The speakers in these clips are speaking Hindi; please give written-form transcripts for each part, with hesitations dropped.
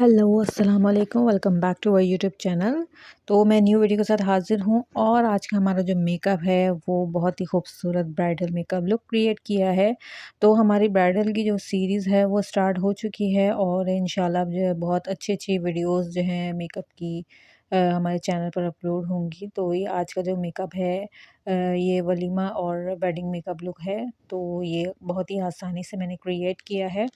हेलो अस्सलाम वालेकुम welcome back to our YouTube channel. तो मैं न्यू वीडियो के साथ हाज़िर हूँ और आज का हमारा जो मेकअप है वो बहुत ही खूबसूरत ब्राइडल मेकअप लुक क्रिएट किया है। तो हमारी ब्राइडल की जो सीरीज़ है वो स्टार्ट हो चुकी है और इंशाल्लाह जो है बहुत अच्छी वीडियोस जो हैं मेकअप की हमारे चैनल पर अपलोड होंगी। तो ये आज का जो मेकअप है ये वलीमा और वेडिंग मेकअप लुक है। तो ये बहुत ही आसानी से मैंने क्रिएट किया है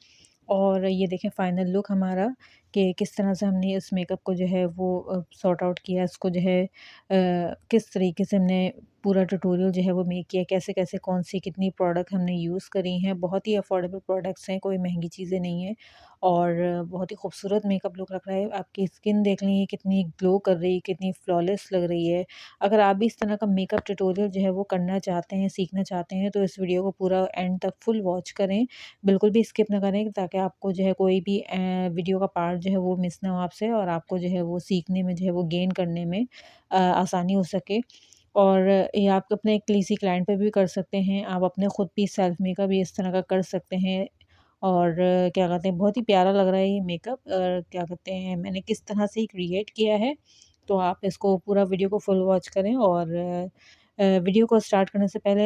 और ये देखें फाइनल लुक हमारा कि किस तरह से हमने इस मेकअप को जो है वो सॉर्ट आउट किया, इसको जो है किस तरीके से हमने पूरा ट्यूटोरियल जो है वो मेक किया, कैसे-कैसे कौन-सी कितनी प्रोडक्ट हमने यूज़ करी हैं। बहुत ही अफोर्डेबल प्रोडक्ट्स हैं, कोई महँगी चीज़ें नहीं हैं और बहुत ही खूबसूरत मेकअप लुक लग रहा है। आपकी स्किन देख लें ये कितनी ग्लो कर रही है, कितनी फ्लॉलेस लग रही है। अगर आप भी इस तरह का मेकअप ट्यूटोरियल जो है वो करना चाहते हैं, सीखना चाहते हैं तो इस वीडियो को पूरा एंड तक फुल वॉच करें। बिल्कुल भी स्किप ना करें ताकि आपको जो है कोई भी वीडियो का पार्ट जो है वो मिस ना हो आपसे और आपको जो है वो सीखने में जो है वो गेन करने में आसानी हो सके। और ये आप अपने किसी क्लाइंट पे भी कर सकते हैं, आप अपने खुद भी सेल्फ मेकअप भी इस तरह का कर सकते हैं। और क्या कहते हैं बहुत ही प्यारा लग रहा है ये मेकअप क्या कहते हैं मैंने किस तरह से क्रिएट किया है। तो आप इसको पूरा वीडियो को फुल वॉच करें और वीडियो को स्टार्ट करने से पहले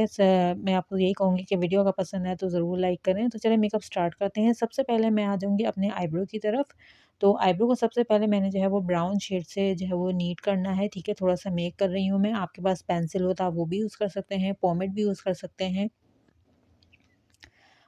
मैं आपको यही कहूँगी कि वीडियो अगर पसंद है तो ज़रूर लाइक करें। तो चलिए मेकअप स्टार्ट करते हैं। सबसे पहले मैं आ जाऊँगी अपने आईब्रो की तरफ। तो आईब्रो को सबसे पहले मैंने जो है वो ब्राउन शेड से जो है वो नीट करना है, ठीक है? थोड़ा-सा मेक कर रही हूँ मैं। आपके पास पेंसिल हो तो आप वो भी यूज़ कर सकते हैं, पोमेड भी यूज़ कर सकते हैं।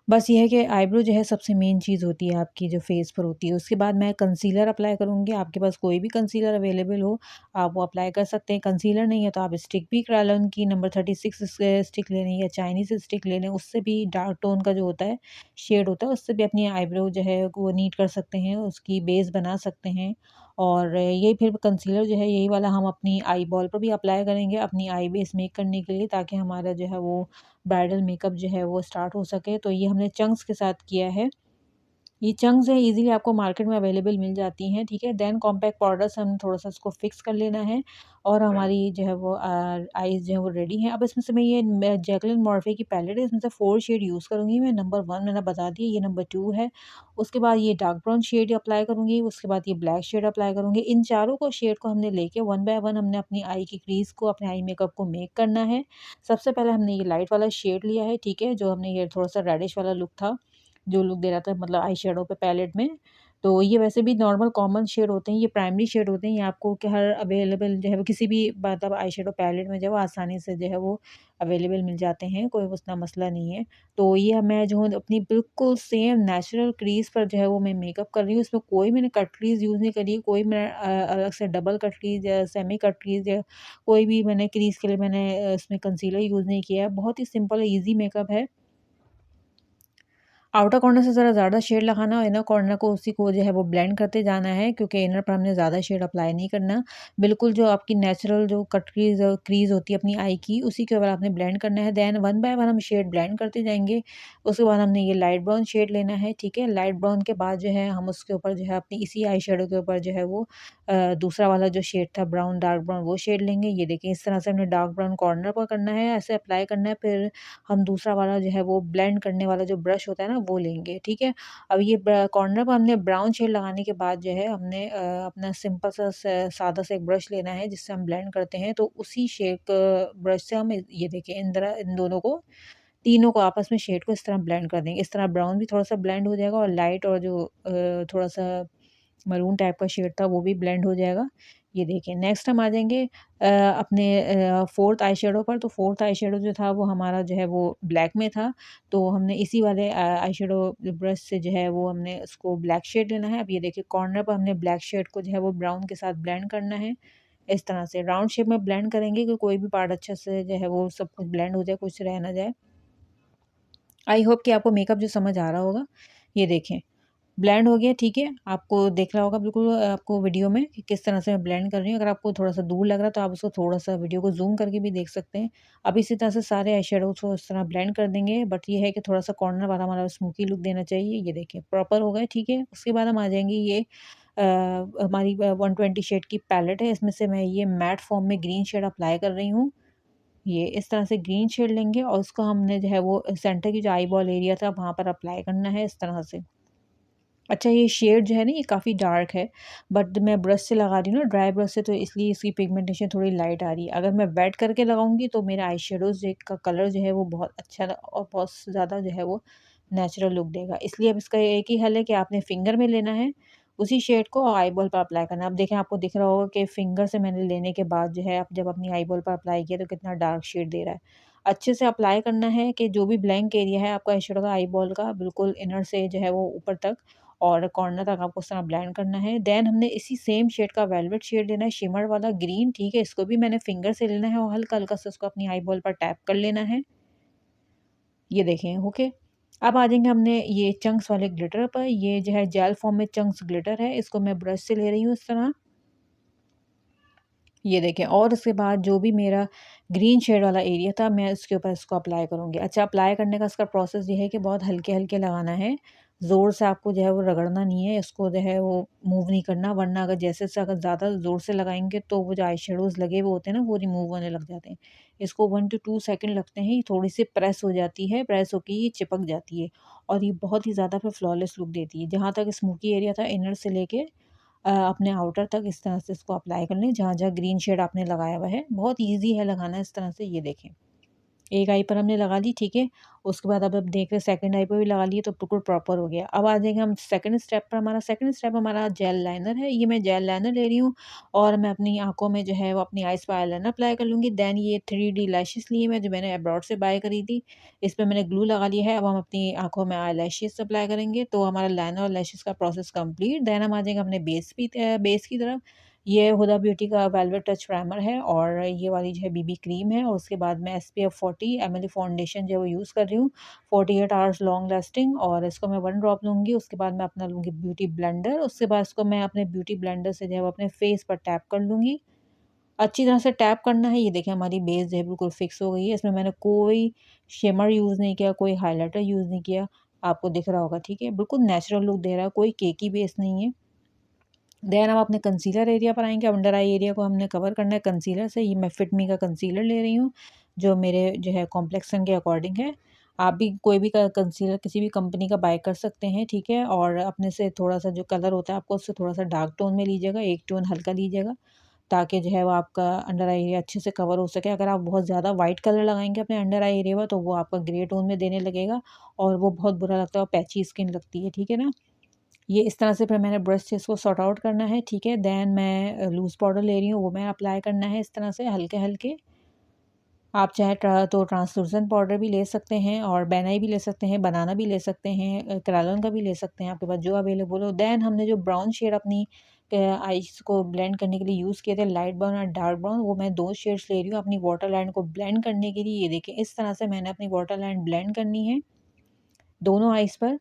बस ये है कि आईब्रो जो है सबसे मेन चीज़ होती है आपकी जो फेस पर होती है। उसके बाद मैं कंसीलर अप्लाई करूँगी। आपके पास कोई भी कंसीलर अवेलेबल हो, आप वो अप्लाई कर सकते हैं। कंसीलर नहीं है तो आप स्टिक भी करा लें उनकी नंबर 36 स्टिक ले लें या चाइनीज़ स्टिक ले लें। उससे भी डार्क टोन का जो होता है, शेड होता है, उससे भी अपनी आईब्रो जो है वो नीट कर सकते हैं, उसकी बेस बना सकते हैं। और ये फिर कंसीलर जो है यही वाला हम अपनी आई बॉल पर भी अप्लाई करेंगे, अपनी आई बेस मेक करने के लिए ताकि हमारा जो है वो ब्राइडल मेकअप जो है वो स्टार्ट हो सके। तो ये हमने चंक्स के साथ किया है। ये चंक्स है इजीली आपको मार्केट में अवेलेबल मिल जाती हैं, ठीक है। देन कॉम्पैक्ट पाउडर से हमने थोड़ा सा इसको फिक्स कर लेना है और हमारी जो है वो आईज जो है वो रेडी हैं। अब इसमें से मैं ये जैकलिन मॉर्फे की पैलेट है, इसमें से 4 शेड यूज़ करूँगी मैं। नंबर 1 मैंने बता दिया, ये नंबर 2 है। उसके बाद ये डार्क ब्राउन शेड अप्लाई करूँगी, उसके बाद ये ब्लैक शेड अप्लाई करूँगी। इन चारों को शेड को हमने लेके वन बाय वन हमने अपनी आई की क्रीज को, अपने आई मेकअप को मेक करना है। सबसे पहले हमने ये लाइट वाला शेड लिया है, ठीक है, जो हमने ये थोड़ा सा रेडिश वाला लुक था, जो लुक दे रहा था मतलब आई शेडो पे पैलेट में। तो ये वैसे भी नॉर्मल कॉमन शेड होते हैं, ये प्राइमरी शेड होते हैं, ये आपको कि हर अवेलेबल जो है वो किसी भी मतलब आई शेडो पैलेट में जो है वो आसानी से जो है वो अवेलेबल मिल जाते हैं, कोई उतना मसला नहीं है। तो ये मैं जो हूँ अपनी बिल्कुल सेम नेचुरल क्रीज़ पर जो है वो मैं मेकअप कर रही हूँ, इसमें कोई मैंने कट क्रीज़ यूज़ नहीं करी है, कोई मैं अलग से डबल कट क्रीज़ या सेमी कट क्रीज़ या कोई भी मैंने क्रीज़ के लिए मैंने इसमें कंसीलर यूज़ नहीं किया है। बहुत ही सिंपल ईज़ी मेकअप है। आउटर कॉर्नर से ज़रा ज़्यादा शेड लगाना और इनर कॉर्नर को उसी को जो है वो ब्लेंड करते जाना है क्योंकि इनर पर हमने ज़्यादा शेड अप्लाई नहीं करना। बिल्कुल जो आपकी नेचुरल जो कट क्रीज़ होती है अपनी आई की, उसी के ऊपर आपने ब्लेंड करना है। देन वन बाय वन हम शेड ब्लेंड करते जाएँगे। उसके बाद हमने ये लाइट ब्राउन शेड लेना है, ठीक है? लाइट ब्राउन के बाद जो है हम उसके ऊपर जो है अपनी इसी आई शेडो के ऊपर जो है वो दूसरा वाला जो शेड था ब्राउन, डार्क ब्राउन, वो शेड लेंगे। ये देखिए इस तरह से हमने डार्क ब्राउन कॉर्नर पर करना है, ऐसे अप्लाई करना है। फिर हम दूसरा वाला जो है वो ब्लेंड करने वाला जो ब्रश होता है ना वो लेंगे, ठीक है। अब ये कॉर्नर पर हमने ब्राउन शेड लगाने के बाद जो है हमने अपना सिंपल सा सादा सा एक ब्रश लेना है जिससे हम ब्लेंड करते हैं। तो उसी शेड ब्रश से हम ये देखिए इन दोनों को, तीनों को आपस में शेड को इस तरह ब्लेंड कर देंगे। इस तरह ब्राउन भी थोड़ा सा ब्लेंड हो जाएगा और लाइट और जो थोड़ा सा मरून टाइप का शेड था वो भी ब्लेंड हो जाएगा। ये देखिए नेक्स्ट हम आ जाएँगे अपने 4th आई शेडो पर। तो 4th आई शेडो जो था वो हमारा जो है वो ब्लैक में था। तो हमने इसी वाले आई शेडो ब्रश से जो है वो हमने उसको ब्लैक शेड लेना है। अब ये देखिए कॉर्नर पर हमने ब्लैक शेड को जो है वो ब्राउन के साथ ब्लेंड करना है। इस तरह से राउंड शेप में ब्लेंड करेंगे कि कोई भी पार्ट अच्छे से जो है वो सब कुछ ब्लेंड हो जाए, कुछ रह ना जाए। आई होप कि आपको मेकअप जो समझ आ रहा होगा। ये देखें ब्लेंड हो गया, ठीक है। आपको दिख रहा होगा बिल्कुल आपको वीडियो में कि किस तरह से मैं ब्लेंड कर रही हूँ। अगर आपको थोड़ा-सा दूर लग रहा है तो आप उसको थोड़ा-सा वीडियो को ज़ूम करके भी देख सकते हैं। अब इसी तरह से सारे आई शेडोज़ को इस तरह ब्लेंड कर देंगे, बट ये है कि थोड़ा-सा कॉर्नर वाला हमारा स्मोकी लुक देना चाहिए। ये देखिए प्रॉपर हो गए, ठीक है। उसके बाद हम आ जाएँगे ये हमारी 120 शेड की पैलेट है। इसमें से मैं ये मैट फॉर्म में ग्रीन शेड अप्लाई कर रही हूँ। ये इस तरह से ग्रीन शेड लेंगे और उसको हमने जो है वो सेंटर की जो आई बॉल एरिया था वहाँ पर अप्लाई करना है इस तरह से। अच्छा, ये शेड जो है ना ये काफ़ी डार्क है, बट मैं ब्रश से लगा रही हूँ ना, ड्राई ब्रश से, तो इसलिए इसकी पिगमेंटेशन थोड़ी लाइट आ रही है। अगर मैं वेट करके लगाऊंगी तो मेरा आई शेडोज़ का कलर जो है वो बहुत अच्छा और बहुत ज़्यादा जो है वो नेचुरल लुक देगा। इसलिए अब इसका एक ही हल है कि आपने फिंगर में लेना है उसी शेड को और आई बॉल पर अप्लाई करना है। अब देखें, आपको दिख रहा होगा कि फिंगर से मैंने लेने के बाद जो है, आप जब अपनी आई बॉल पर अप्लाई किया तो कितना डार्क शेड दे रहा है। अच्छे से अप्लाई करना है कि जो भी ब्लैंक एरिया है आपका आई शेडो का, आई बॉल का, बिल्कुल इनर से जो है वो ऊपर तक और कॉर्नर तक आपको उस तरह ब्लेंड करना है। देन हमने इसी सेम शेड का वेलवेट शेड लेना है, शिमर वाला ग्रीन, ठीक है। इसको भी मैंने फिंगर से लेना है और हल्का-हल्का से उसको अपनी आई बॉल पर टैप कर लेना है। ये देखें, ओके। अब आ जाएँगे हमने ये चंक्स वाले ग्लिटर पर। ये जो है जेल फॉर्म में चंक्स ग्लिटर है, इसको मैं ब्रश से ले रही हूँ इस तरह। ये देखें, और उसके बाद जो भी मेरा ग्रीन शेड वाला एरिया था, मैं उसके ऊपर इसको अप्लाई करूँगी। अच्छा, अप्लाई करने का इसका प्रोसेस ये है कि बहुत हल्के-हल्के लगाना है, ज़ोर से आपको जो है वो रगड़ना नहीं है, इसको जो है वो मूव नहीं करना, वरना अगर जैसे से अगर ज़्यादा ज़ोर से लगाएँगे तो वो जो आई शेडोज़ लगे हुए होते हैं ना, वो रिमूव होने लग जाते हैं। इसको 1 टू 2 सेकंड लगते हैं, ये थोड़ी-सी प्रेस हो जाती है, प्रेस होके ये चिपक जाती है और ये बहुत ही ज़्यादा फिर फ्लॉलेस लुक देती है। जहाँ तक स्मोकी एरिया था, इनर से लेके अपने आउटर तक इस तरह से इसको अप्लाई कर लें, जहाँ-जहाँ ग्रीन शेड आपने लगाया हुआ है। बहुत ईज़ी है लगाना इस तरह से, ये देखें। एक आई पर हमने लगा ली, ठीक है। उसके बाद अब देख रहे हैं सेकंड आई पे भी लगा लिए तो बिल्कुल प्रॉपर हो गया। अब आ जाएँगे हम सेकंड स्टेप पर। हमारा सेकंड स्टेप हमारा जेल लाइनर है। ये मैं जेल लाइनर ले रही हूँ और मैं अपनी आँखों में जो है वो अपनी आइज़ पे आईलाइनर अप्लाई कर लूँगी। देन ये 3D लैशेज़ लिए मैं, जो मैंने अब्रॉड से बाय करी थी। इस पे मैंने ग्लू लगा लिया है। अब हम अपनी आँखों में आईलैशेज़ अप्लाई करेंगे तो हमारा लाइनर और लैशेज़ का प्रोसेस कंप्लीट। देन हम आ जाएँगे अपने बेस की तरफ। ये हुदा ब्यूटी का वेलवेट टच प्राइमर है और ये वाली जो है बीबी क्रीम है और उसके बाद मैं SPF 40 ml फाउंडेशन जो है वो यूज़ कर रही हूँ, 48 आवर्स लॉन्ग लास्टिंग, और इसको मैं 1 ड्रॉप लूँगी। उसके बाद मैं अपना लूँगी ब्यूटी ब्लेंडर। उसके बाद इसको मैं अपने ब्यूटी ब्लेंडर से जो है वो अपने फेस पर टैप कर लूँगी। अच्छी तरह से टैप करना है। ये देखिए, हमारी बेस जो है बिल्कुल फिक्स हो गई है। इसमें मैंने कोई शिमर यूज़ नहीं किया, कोई हाइलाइटर यूज़ नहीं किया। आपको दिख रहा होगा, ठीक है। बिल्कुल नेचुरल लुक दे रहा है, कोई केकी बेस नहीं है। देन हम अपने कंसीलर एरिया पर आएँगे। अंडर आई एरिया को हमने कवर करना है कंसीलर से। ये मैं फिट मी का कंसीलर ले रही हूँ, जो मेरे जो है कॉम्प्लेक्शन के अकॉर्डिंग है। आप भी कोई भी क कंसीलर किसी भी कंपनी का बाय कर सकते हैं, ठीक है? और अपने से थोड़ा-सा जो कलर होता है आपको उससे थोड़ा-सा डार्क टोन में लीजिएगा, एक टोन हल्का लीजिएगा, ताकि जो है वो आपका अंडर आई एरिया अच्छे से कवर हो सके। अगर आप बहुत ज़्यादा वाइट कलर लगाएँगे अपने अंडर आई एरिया में तो वो आपका ग्रे टोन में देने लगेगा और वो बहुत बुरा लगता है और पैची स्किन लगती है, ठीक है ना? ये इस तरह से फिर मैंने ब्रश से इसको सॉर्ट आउट करना है, ठीक है। देन मैं लूज़ पाउडर ले रही हूँ, वो मैं अप्लाई करना है इस तरह से हल्के-हल्के। आप चाहे तो ट्रांसलूसेंट पाउडर भी ले सकते हैं और बेनाई भी ले सकते हैं, बनाना भी ले सकते हैं, क्रायोन का भी ले सकते हैं, आपके पास जो अवेलेबल हो। देन हमने जो ब्राउन शेड अपनी आइज़ को ब्लेंड करने के लिए यूज़ किए थे, लाइट ब्राउन और डार्क ब्राउन, वो मैं 2 शेड्स ले रही हूँ अपनी वाटर लाइन को ब्लेंड करने के लिए। ये देखिए, इस तरह से मैंने अपनी वाटर लाइन ब्लेंड करनी है, दोनों आइज़ पर।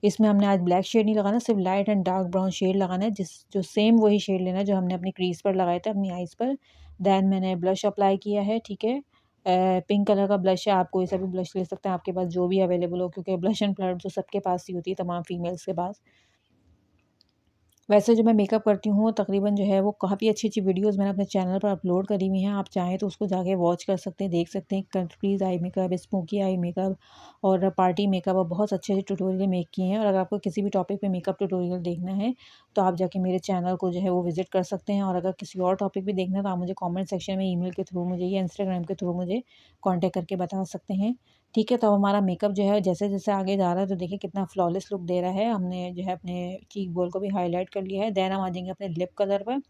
इसमें हमने आज ब्लैक शेड नहीं लगाना, सिर्फ light and dark brown shade लगाना है, जो सेम वही शेड लेना है जो हमने अपनी क्रीज पर लगाए थे, अपनी आइज़ पर। देन मैंने ब्लश अप्लाई किया है, ठीक है। पिंक कलर का ब्लश है, आप कोई सा भी ब्लश ले सकते हैं, आपके पास जो भी अवेलेबल हो, क्योंकि ब्लश एंड प्लम तो सबके पास ही होती है, तमाम फीमेल्स के पास। वैसे जो मैं मेकअप करती हूँ तकरीबन जो है वो काफ़ी अच्छी-अच्छी वीडियोज़ मैंने अपने चैनल पर अपलोड करी हुई हैं। आप चाहें तो उसको जाके वॉच कर सकते हैं, देख सकते हैं। Countries eye makeup, smoky eye makeup और पार्टी मेकअप और बहुत अच्छे-अच्छे ट्यूटोरियल मेक किए हैं। और अगर आपको किसी भी टॉपिक पे मेकअप ट्यूटोरियल देखना है, तो आप जाके मेरे चैनल को जो है वो विज़िट कर सकते हैं। और अगर किसी और टॉपिक भी देखना है, तो आप मुझे कमेंट सेक्शन में ईमेल के थ्रू मुझे या इंस्टाग्राम के थ्रू मुझे कॉन्टैक्ट करके बता सकते हैं। ठीक है, तो अब हमारा मेकअप जो है जैसे-जैसे आगे जा रहा है तो देखिए कितना फ्लॉलेस लुक दे रहा है। हमने जो है अपने चीक बोल को भी हाइलाइट कर लिया है। देन हम आ जाएँगे अपने लिप कलर पर।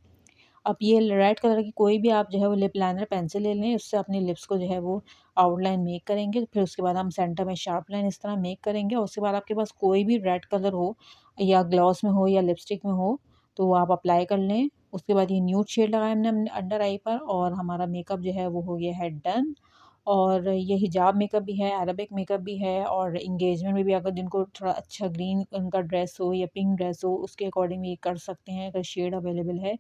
अब ये रेड कलर की कोई भी आप जो है वो लिप लाइनर पेंसिल ले लें, उससे अपने लिप्स को जो है वो आउटलाइन मेक करेंगे। फिर उसके बाद हम सेंटर में शार्प लाइन इस तरह मेक करेंगे और उसके बाद आपके पास कोई भी रेड कलर हो या ग्लॉस में हो या लिपस्टिक में हो, तो वो आप अप्लाई कर लें। उसके बाद ये न्यूड शेड लगाया हमने अंडर आई पर और हमारा मेकअप जो है वो हो गया है डन। और ये हिजाब मेकअप भी है, अरेबिक मेकअप भी है और एंगेजमेंट में भी अगर जिनको थोड़ा अच्छा ग्रीन उनका ड्रेस हो या पिंक ड्रेस हो, उसके अकॉर्डिंग ये कर सकते हैं अगर शेड अवेलेबल है।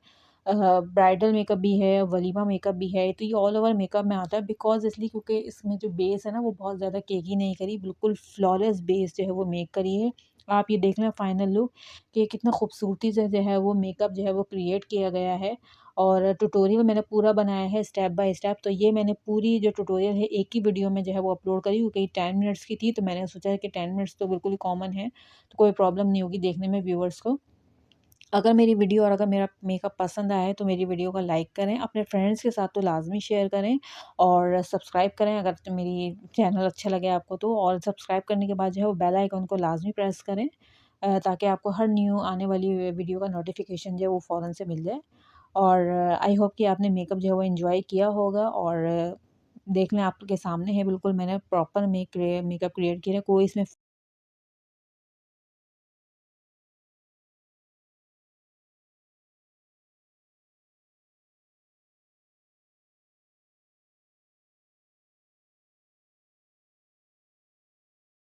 ब्राइडल मेकअप भी है, वलीमा मेकअप भी है, तो ये ऑल ओवर मेकअप में आता है। बिकॉज़ इसलिए क्योंकि इसमें जो बेस है ना वो बहुत ज़्यादा केकी नहीं करी, बिल्कुल फ्लॉलेस बेस जो है वो मेक करी है। आप ये देख लें फाइनल लुक कि कितना खूबसूरती से जो है वो मेकअप जो है वो क्रिएट किया गया है। और ट्यूटोरियल मैंने पूरा बनाया है स्टेप बाय स्टेप। तो ये मैंने पूरी जो ट्यूटोरियल है एक ही वीडियो में जो है वो अपलोड करी, क्योंकि 10 मिनट्स की थी, तो मैंने सोचा कि 10 मिनट्स तो बिल्कुल ही कॉमन है, तो कोई प्रॉब्लम नहीं होगी देखने में व्यूअर्स को। अगर मेरी वीडियो और अगर मेरा मेकअप पसंद आया है तो मेरी वीडियो को लाइक करें, अपने फ्रेंड्स के साथ तो लाज़मी शेयर करें और सब्सक्राइब करें अगर तो मेरी चैनल अच्छा लगे आपको तो। और सब्सक्राइब करने के बाद जो है वो बेल आइकन को लाज़मी प्रेस करें, ताकि आपको हर न्यू आने वाली वीडियो का नोटिफिकेशन जो है वो फ़ौरन से मिल जाए। और आई होप कि आपने मेकअप जो है वो एन्जॉय किया होगा। और देख लें आपके सामने है, बिल्कुल मैंने प्रॉपर मेकअप क्रिएट किया है, कोई इसमें